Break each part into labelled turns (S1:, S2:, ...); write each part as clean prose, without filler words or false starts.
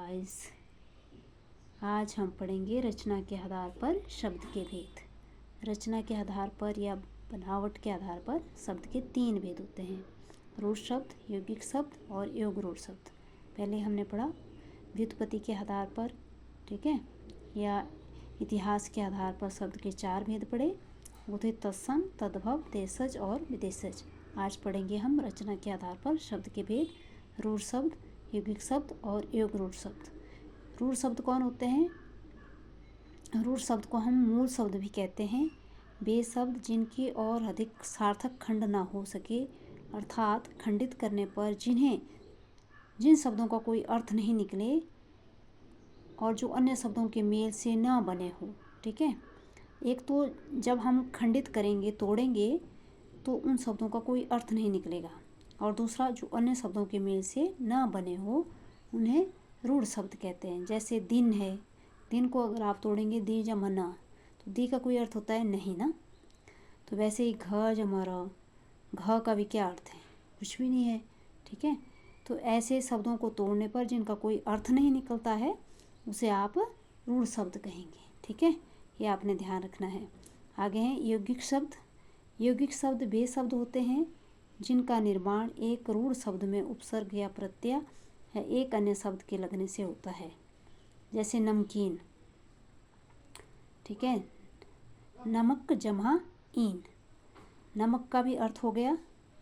S1: Guys, आज हम पढ़ेंगे रचना के आधार पर शब्द के भेद। रचना के आधार पर या बनावट के आधार पर शब्द के 3 भेद होते हैं, रूढ़ शब्द, यौगिक शब्द और योग रूढ़ शब्द। पहले हमने पढ़ा व्युत्पत्ति के आधार पर, ठीक है, या इतिहास के आधार पर शब्द के 4 भेद पढ़े, वो थे तत्सम, तद्भव, देशज और विदेशज। आज पढ़ेंगे हम रचना के आधार पर शब्द के भेद, रूढ़ शब्द, यौगिक शब्द और योग रूढ़ शब्द। रूढ़ शब्द कौन होते हैं? रूढ़ शब्द को हम मूल शब्द भी कहते हैं। वे शब्द जिनकी और अधिक सार्थक खंड ना हो सके, अर्थात खंडित करने पर जिन शब्दों का कोई अर्थ नहीं निकले और जो अन्य शब्दों के मेल से ना बने हो। ठीक है, एक तो जब हम खंडित करेंगे, तोड़ेंगे, तो उन शब्दों का कोई अर्थ नहीं निकलेगा, और दूसरा जो अन्य शब्दों के मेल से ना बने हो उन्हें रूढ़ शब्द कहते हैं। जैसे दिन है, दिन को अगर आप तोड़ेंगे दी जमा ना, तो दी का कोई अर्थ होता है नहीं ना। तो वैसे ही घ जमा र, घ का भी क्या अर्थ है? कुछ भी नहीं है। ठीक है, तो ऐसे शब्दों को तोड़ने पर जिनका कोई अर्थ नहीं निकलता है उसे आप रूढ़ शब्द कहेंगे। ठीक है, ये आपने ध्यान रखना है। आगे हैं यौगिक शब्द। यौगिक शब्द वे शब्द होते हैं जिनका निर्माण एक रूढ़ शब्द में उपसर्ग या प्रत्यय या एक अन्य शब्द के लगने से होता है। जैसे नमकीन, ठीक है, नमक जमा ईन, नमक का भी अर्थ हो गया।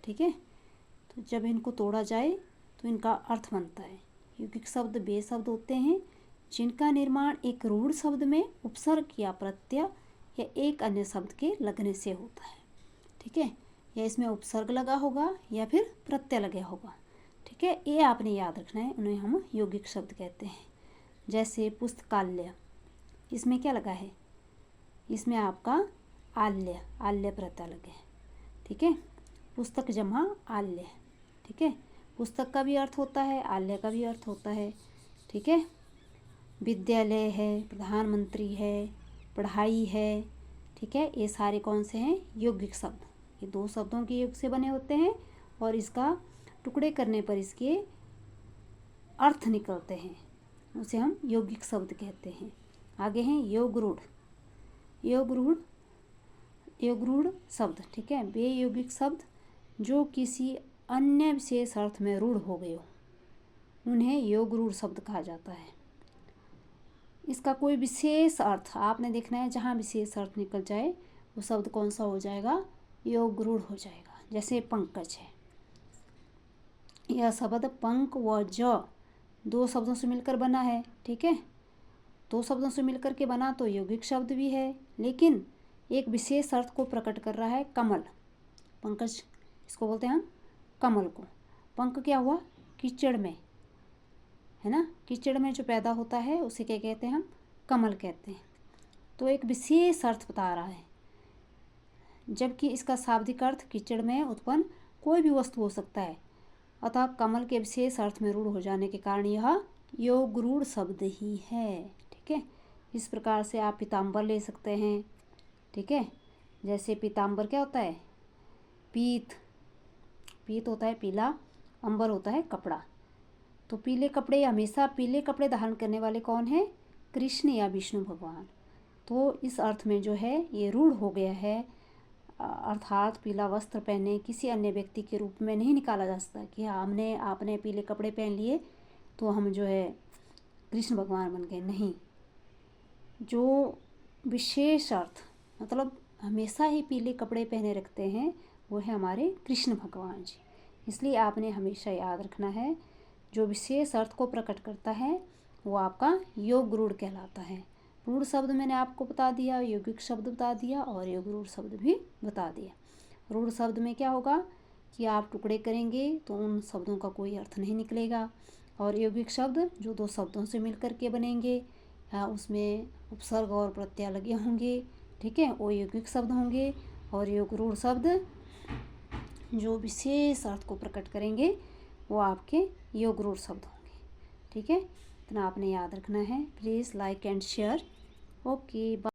S1: ठीक है, तो जब इनको तोड़ा जाए तो इनका अर्थ बनता है। यौगिक शब्द वे शब्द होते हैं जिनका निर्माण एक रूढ़ शब्द में उपसर्ग या प्रत्यय या एक अन्य शब्द के लगने से होता है। ठीक है, या इसमें उपसर्ग लगा होगा या फिर प्रत्यय लगा होगा। ठीक है, ये आपने याद रखना है, उन्हें हम यौगिक शब्द कहते हैं। जैसे पुस्तकालय, इसमें क्या लगा है? इसमें आपका आल्य, आल्य प्रत्यय लगे है। ठीक है, पुस्तक जमा आल्य। ठीक है, पुस्तक का भी अर्थ होता है, आल्य का भी अर्थ होता है। ठीक है, विद्यालय है, प्रधानमंत्री है, पढ़ाई है। ठीक है, ये सारे कौन से हैं? यौगिक शब्द। ये 2 शब्दों के योग से बने होते हैं और इसका टुकड़े करने पर इसके अर्थ निकलते हैं, उसे हम यौगिक शब्द कहते हैं। आगे हैं योग रूढ़। योग रूढ़ शब्द, ठीक है, वे यौगिक शब्द जो किसी अन्य विशेष अर्थ में रूढ़ हो गए हो, उन्हें योग रूढ़ शब्द कहा जाता है। इसका कोई विशेष अर्थ आपने देखना है, जहाँ विशेष अर्थ निकल जाए वो शब्द कौन सा हो जाएगा? योग रूढ़ हो जाएगा। जैसे पंकज है, यह शब्द पंक व ज 2 शब्दों से मिलकर बना है। ठीक है, 2 शब्दों से मिलकर के बना तो यौगिक शब्द भी है, लेकिन एक विशेष अर्थ को प्रकट कर रहा है। कमल, पंकज इसको बोलते हैं हम कमल को। पंक क्या हुआ? कीचड़ में, है ना, कीचड़ में जो पैदा होता है उसे क्या कहते हैं? हम कमल कहते हैं। तो एक विशेष अर्थ बता रहा है, जबकि इसका शाब्दिक अर्थ कीचड़ में उत्पन्न कोई भी वस्तु हो सकता है। अतः कमल के विशेष अर्थ में रूढ़ हो जाने के कारण यह योग रूढ़ शब्द ही है। ठीक है, इस प्रकार से आप पीताम्बर ले सकते हैं। ठीक है, जैसे पीताम्बर क्या होता है? पीत होता है पीला, अंबर होता है कपड़ा। तो पीले कपड़े, हमेशा पीले कपड़े धारण करने वाले कौन है? कृष्ण या विष्णु भगवान। तो इस अर्थ में जो है ये रूढ़ हो गया है, अर्थात पीला वस्त्र पहने किसी अन्य व्यक्ति के रूप में नहीं निकाला जा सकता कि आपने पीले कपड़े पहन लिए तो हम जो है कृष्ण भगवान बन गए। नहीं, जो विशेष अर्थ मतलब हमेशा ही पीले कपड़े पहने रखते हैं वो है हमारे कृष्ण भगवान जी। इसलिए आपने हमेशा याद रखना है, जो विशेष अर्थ को प्रकट करता है वो आपका योग रूढ़ कहलाता है। रूढ़ शब्द मैंने आपको बता दिया, यौगिक शब्द बता दिया और योग रूढ़ शब्द भी बता दिया। रूढ़ शब्द में क्या होगा कि आप टुकड़े करेंगे तो उन शब्दों का कोई अर्थ नहीं निकलेगा, और यौगिक शब्द जो 2 शब्दों से मिलकर के बनेंगे, उसमें उपसर्ग और प्रत्यय लगे होंगे। ठीक है, वो यौगिक शब्द होंगे। और योग रूढ़ शब्द जो विशेष अर्थ को प्रकट करेंगे वो आपके योग रूढ़ शब्द होंगे। ठीक है, इतना आपने याद रखना है। Please like and share. Okay, bye.